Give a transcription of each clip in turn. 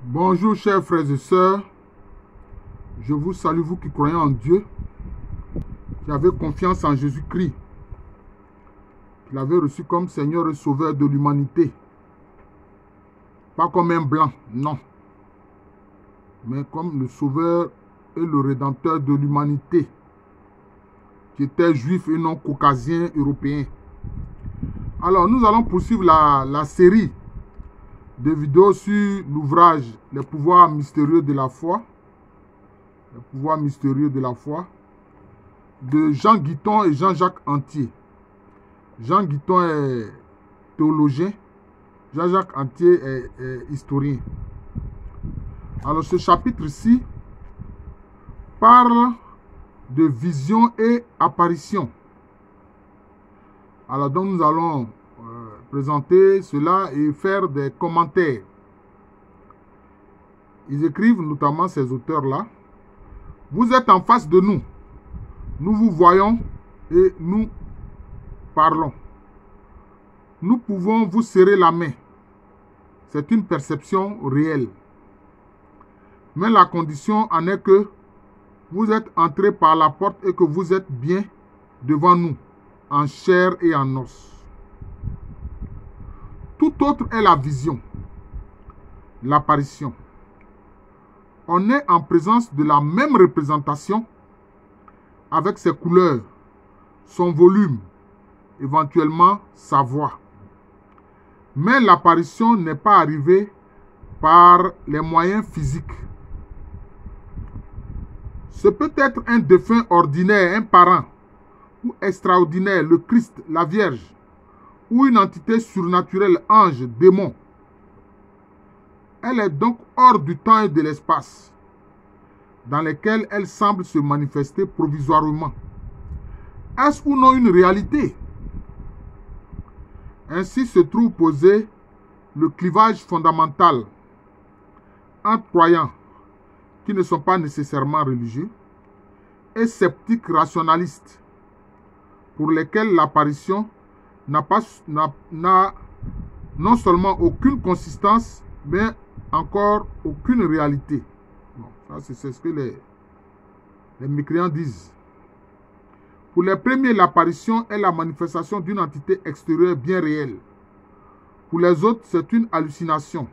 Bonjour chers frères et sœurs, je vous salue vous qui croyez en Dieu, qui avez confiance en Jésus-Christ, qui l'avez reçu comme Seigneur et Sauveur de l'humanité. Pas comme un blanc, non, mais comme le Sauveur et le Rédempteur de l'humanité, qui était juif et non caucasien européen. Alors nous allons poursuivre la série de vidéos sur l'ouvrage Les pouvoirs mystérieux de la foi. Les pouvoirs mystérieux de la foi de Jean Guiton et Jean-Jacques Antier. Jean Guiton est théologien, Jean-Jacques Antier est historien. Alors ce chapitre-ci parle de vision et apparition. Alors donc nous allons présenter cela et faire des commentaires. Ils écrivent, notamment ces auteurs-là: vous êtes en face de nous, nous vous voyons et nous parlons. Nous pouvons vous serrer la main. C'est une perception réelle. Mais la condition en est que vous êtes entré par la porte et que vous êtes bien devant nous, en chair et en os. Tout autre est la vision, l'apparition. On est en présence de la même représentation avec ses couleurs, son volume, éventuellement sa voix. Mais l'apparition n'est pas arrivée par les moyens physiques. Ce peut être un défunt ordinaire, un parent, ou extraordinaire, le Christ, la Vierge, ou une entité surnaturelle, ange, démon. Elle est donc hors du temps et de l'espace, dans lesquels elle semble se manifester provisoirement. Est-ce ou non une réalité? Ainsi se trouve posé le clivage fondamental entre croyants qui ne sont pas nécessairement religieux et sceptiques rationalistes, pour lesquels l'apparition n'a non seulement aucune consistance, mais encore aucune réalité. Bon, ça c'est ce que les mécréants disent. Pour les premiers, l'apparition est la manifestation d'une entité extérieure bien réelle. Pour les autres, c'est une hallucination,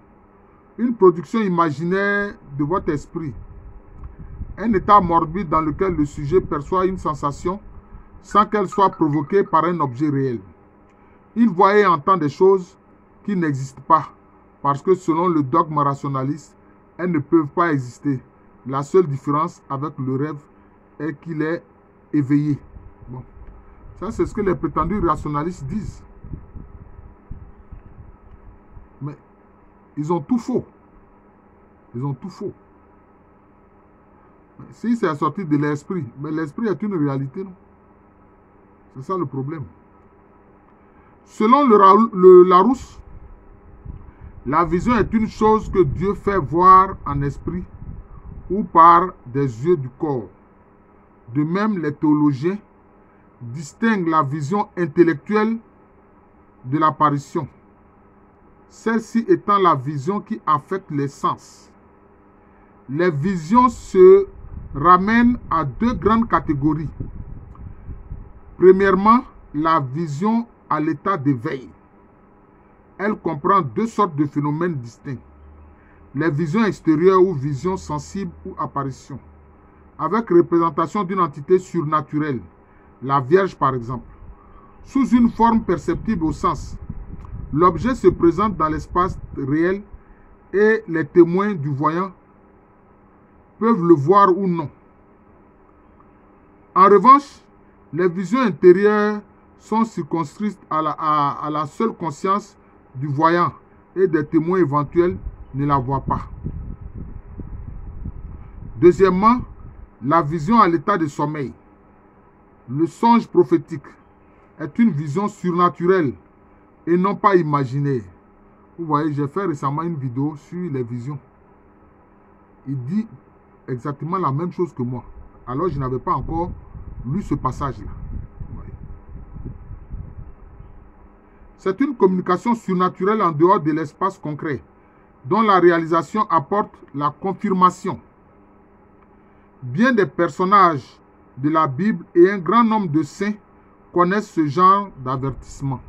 une production imaginaire de votre esprit, un état morbide dans lequel le sujet perçoit une sensation sans qu'elle soit provoquée par un objet réel. Il voit et entend des choses qui n'existent pas, parce que selon le dogme rationaliste, elles ne peuvent pas exister. La seule différence avec le rêve est qu'il est éveillé. Bon. Ça, c'est ce que les prétendus rationalistes disent. Mais ils ont tout faux. Ils ont tout faux. Mais si c'est sorti de l'esprit, mais l'esprit est une réalité, non? C'est ça le problème. Selon le Larousse, la vision est une chose que Dieu fait voir en esprit ou par des yeux du corps. De même, les théologiens distinguent la vision intellectuelle de l'apparition, celle-ci étant la vision qui affecte les sens. Les visions se ramènent à deux grandes catégories. Premièrement, la vision à l'état d'éveil. Elle comprend deux sortes de phénomènes distincts: les visions extérieures ou visions sensibles ou apparitions, avec représentation d'une entité surnaturelle, la Vierge par exemple, sous une forme perceptible au sens. L'objet se présente dans l'espace réel et les témoins du voyant peuvent le voir ou non. En revanche, les visions intérieures sont circonscrites à la seule conscience du voyant et des témoins éventuels ne la voient pas. Deuxièmement, la vision à l'état de sommeil. Le songe prophétique est une vision surnaturelle et non pas imaginaire. Vous voyez, j'ai fait récemment une vidéo sur les visions. Il dit exactement la même chose que moi. Alors je n'avais pas encore lu ce passage-là. C'est une communication surnaturelle en dehors de l'espace concret, dont la réalisation apporte la confirmation. Bien des personnages de la Bible et un grand nombre de saints connaissent ce genre d'avertissement.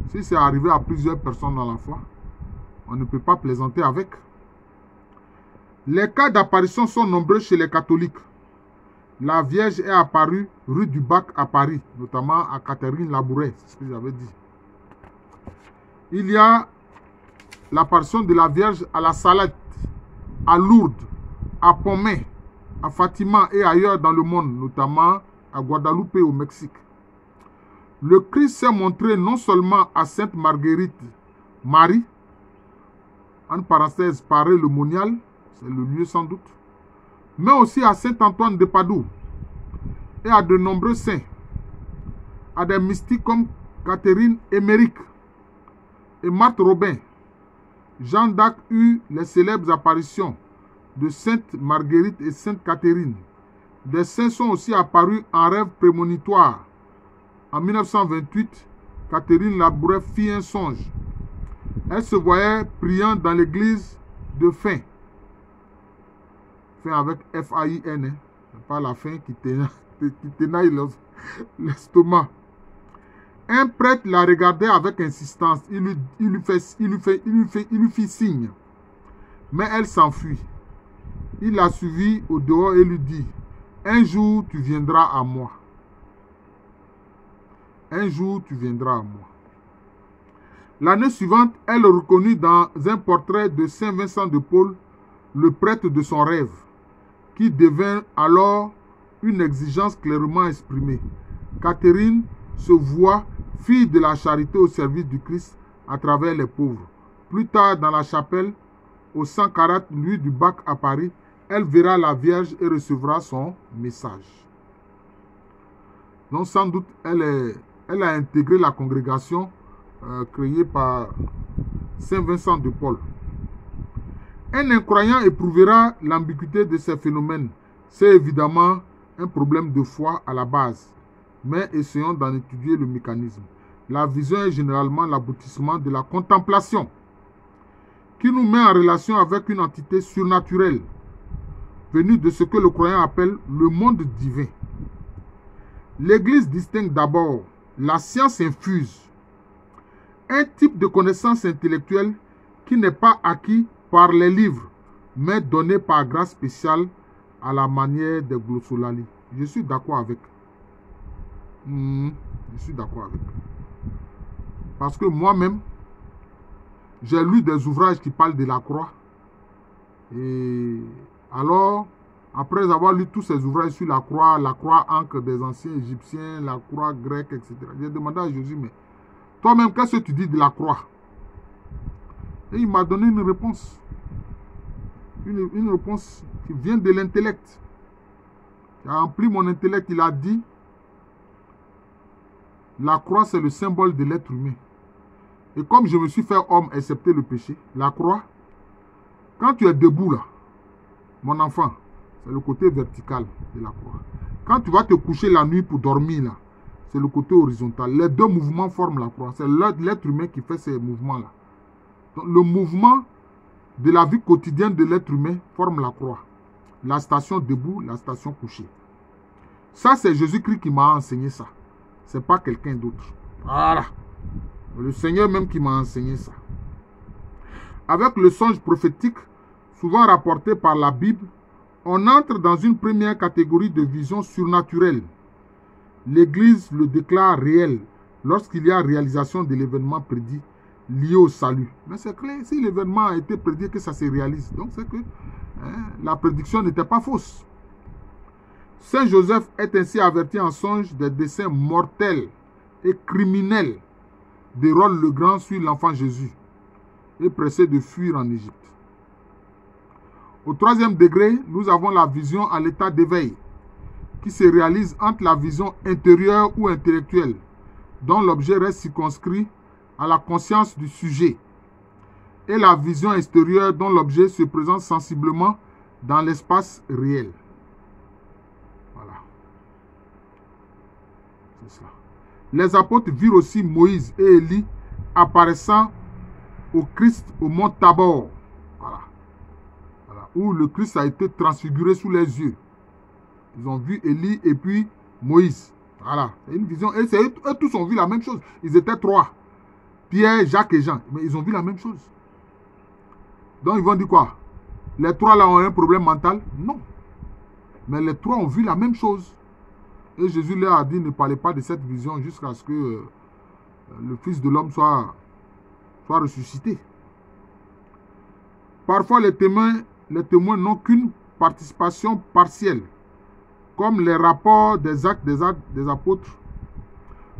Si c'est arrivé à plusieurs personnes dans la foi, on ne peut pas plaisanter avec. Les cas d'apparition sont nombreux chez les catholiques. La Vierge est apparue rue du Bac à Paris, notamment à Catherine Labouret, c'est ce que j'avais dit. Il y a l'apparition de la Vierge à la Salette, à Lourdes, à Pomé, à Fatima et ailleurs dans le monde, notamment à Guadeloupe et au Mexique. Le Christ s'est montré non seulement à Sainte Marguerite Marie, en parenthèse Paris le Monial, c'est le lieu sans doute, mais aussi à Saint Antoine de Padoue et à de nombreux saints, à des mystiques comme Catherine Emmerich et Marthe Robin. Jeanne d'Arc eut les célèbres apparitions de Sainte Marguerite et Sainte Catherine. Des saints sont aussi apparus en rêve prémonitoire. En 1928, Catherine Labouret fit un songe. Elle se voyait priant dans l'église de Fain. Faim avec F-A-I-N, hein. C'est pas la faim qui tenaille l'estomac. Un prêtre la regardait avec insistance. Il lui fit signe. Mais elle s'enfuit. Il la suivit au dehors et lui dit: un jour tu viendras à moi. Un jour tu viendras à moi. L'année suivante, elle reconnut dans un portrait de Saint Vincent de Paul le prêtre de son rêve, qui devint alors une exigence clairement exprimée. Catherine se voit fille de la charité au service du Christ à travers les pauvres. Plus tard, dans la chapelle, au 140 rue du Bac à Paris, elle verra la Vierge et recevra son message. Donc sans doute, elle a intégré la congrégation créée par Saint Vincent de Paul. Un incroyant éprouvera l'ambiguïté de ces phénomènes. C'est évidemment un problème de foi à la base, mais essayons d'en étudier le mécanisme. La vision est généralement l'aboutissement de la contemplation, qui nous met en relation avec une entité surnaturelle, venue de ce que le croyant appelle le monde divin. L'Église distingue d'abord la science infuse, un type de connaissance intellectuelle qui n'est pas acquis par les livres, mais donné par grâce spéciale à la manière des glossolali. Je suis d'accord avec. Je suis d'accord avec. Parce que moi-même, j'ai lu des ouvrages qui parlent de la croix. Et alors, après avoir lu tous ces ouvrages sur la croix ancre des anciens Égyptiens, la croix grecque, etc., j'ai demandé à Jésus, mais toi-même, qu'est-ce que tu dis de la croix? Et il m'a donné une réponse. Une réponse qui vient de l'intellect. Qui a rempli mon intellect. Il a dit, la croix, c'est le symbole de l'être humain. Et comme je me suis fait homme, excepté le péché, la croix, quand tu es debout là, mon enfant, c'est le côté vertical de la croix. Quand tu vas te coucher la nuit pour dormir là, c'est le côté horizontal. Les deux mouvements forment la croix. C'est l'être humain qui fait ces mouvements-là. Donc, le mouvement de la vie quotidienne de l'être humain forme la croix. La station debout, la station couchée. Ça, c'est Jésus-Christ qui m'a enseigné ça. Ce n'est pas quelqu'un d'autre. Voilà. Le Seigneur même qui m'a enseigné ça. Avec le songe prophétique, souvent rapporté par la Bible, on entre dans une première catégorie de vision surnaturelle. L'Église le déclare réel lorsqu'il y a réalisation de l'événement prédit lié au salut. Mais c'est clair, si l'événement a été prédit, que ça se réalise. Donc c'est que la prédiction n'était pas fausse. Saint Joseph est ainsi averti en songe des desseins mortels et criminels d'Hérode le Grand sur l'enfant Jésus et pressé de fuir en Égypte. Au troisième degré, nous avons la vision à l'état d'éveil qui se réalise entre la vision intérieure ou intellectuelle, dont l'objet reste circonscrit à la conscience du sujet, et la vision extérieure dont l'objet se présente sensiblement dans l'espace réel. Voilà. C'est ça. Les apôtres virent aussi Moïse et Élie apparaissant au Christ au mont Tabor. Voilà. Voilà. Où le Christ a été transfiguré sous les yeux. Ils ont vu Élie et puis Moïse. Voilà. C'est une vision. Et eux tous ont vu la même chose. Ils étaient 3. Pierre, Jacques et Jean. Mais ils ont vu la même chose. Donc ils vont dire quoi? Les 3 là ont un problème mental? Non. Mais les 3 ont vu la même chose. Et Jésus leur a dit, ne parlez pas de cette vision jusqu'à ce que le Fils de l'homme soit ressuscité. Parfois, les témoins n'ont qu'une participation partielle, comme les rapports des actes des apôtres,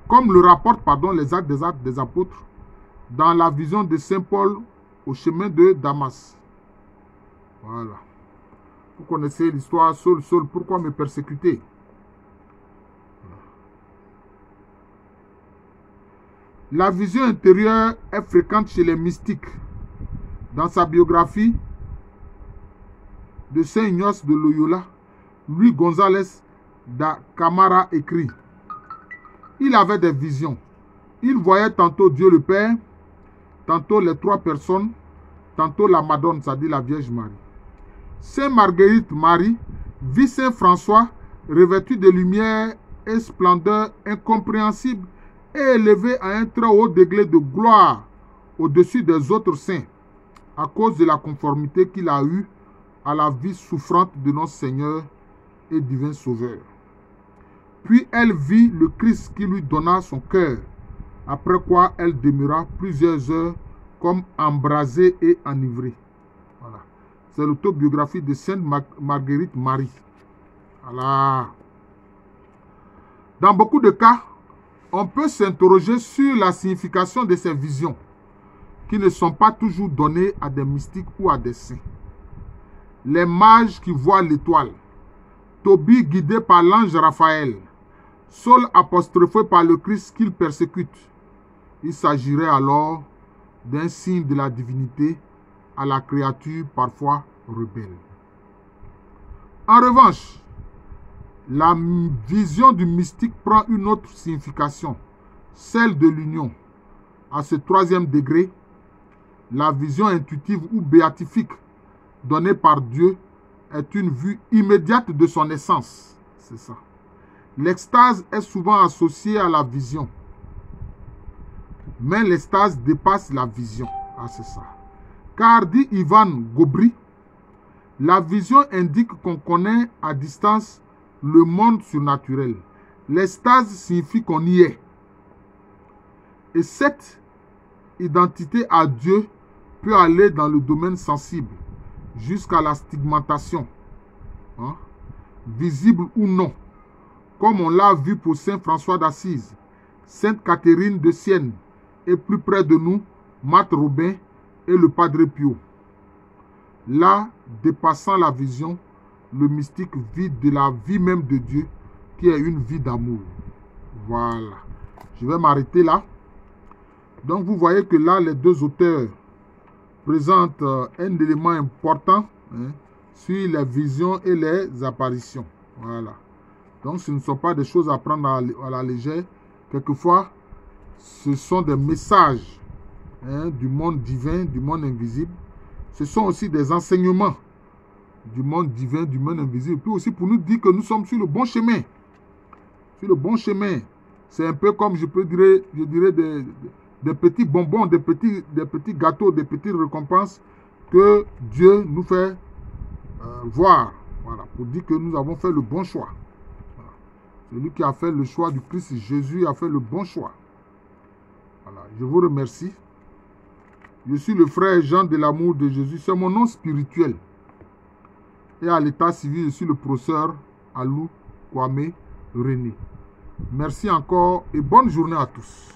comme le rapportent les actes des apôtres dans la vision de Saint Paul au chemin de Damas. Voilà. Vous connaissez l'histoire, Saul, Saul, pourquoi me persécuter? La vision intérieure est fréquente chez les mystiques. Dans sa biographie de Saint Ignace de Loyola, Luis González da Camara écrit: il avait des visions. Il voyait tantôt Dieu le Père, tantôt les 3 personnes, tantôt la Madone, c'est-à-dire la Vierge Marie. Saint Marguerite Marie vit Saint François revêtu de lumière et splendeur incompréhensible et élevé à un très haut degré de gloire au-dessus des autres saints, à cause de la conformité qu'il a eue à la vie souffrante de notre Seigneur et divin Sauveur. Puis elle vit le Christ qui lui donna son cœur, après quoi elle demeura plusieurs heures comme embrasée et enivrée. Voilà. C'est l'autobiographie de Sainte Marguerite Marie. Voilà. Dans beaucoup de cas, on peut s'interroger sur la signification de ces visions, qui ne sont pas toujours données à des mystiques ou à des saints. Les mages qui voient l'étoile, Tobie guidé par l'ange Raphaël, Saul apostrophé par le Christ qu'il persécute. Il s'agirait alors d'un signe de la divinité à la créature parfois rebelle. En revanche, la vision du mystique prend une autre signification, celle de l'union. À ce 3e degré, la vision intuitive ou béatifique donnée par Dieu est une vue immédiate de son essence. C'est ça. L'extase est souvent associée à la vision. Mais l'extase dépasse la vision. Ah, c'est ça. Car, dit Ivan Gobry, la vision indique qu'on connaît à distance le monde surnaturel. L'extase signifie qu'on y est. Et cette identité à Dieu peut aller dans le domaine sensible, jusqu'à la stigmatation, visible ou non, comme on l'a vu pour Saint François d'Assise, Sainte Catherine de Sienne, et plus près de nous, Marthe Robin et le Padre Pio. Là, dépassant la vision, le mystique vit de la vie même de Dieu, qui est une vie d'amour. Voilà. Je vais m'arrêter là. Donc, vous voyez que là, les 2 auteurs présentent un élément important sur les visions et les apparitions. Voilà. Donc, ce ne sont pas des choses à prendre à la légère. Quelquefois, ce sont des messages du monde divin, du monde invisible. Ce sont aussi des enseignements du monde divin, du monde invisible. Puis aussi pour nous dire que nous sommes sur le bon chemin. Sur le bon chemin. C'est un peu comme, je dirais des petits bonbons, des petits gâteaux, des petites récompenses que Dieu nous fait voir. Voilà, pour dire que nous avons fait le bon choix. Voilà. Celui qui a fait le choix du Christ Jésus a fait le bon choix. Voilà, je vous remercie. Je suis le frère Jean de l'amour de Jésus. C'est mon nom spirituel. Et à l'état civil, je suis le professeur Alou Kwame René. Merci encore et bonne journée à tous.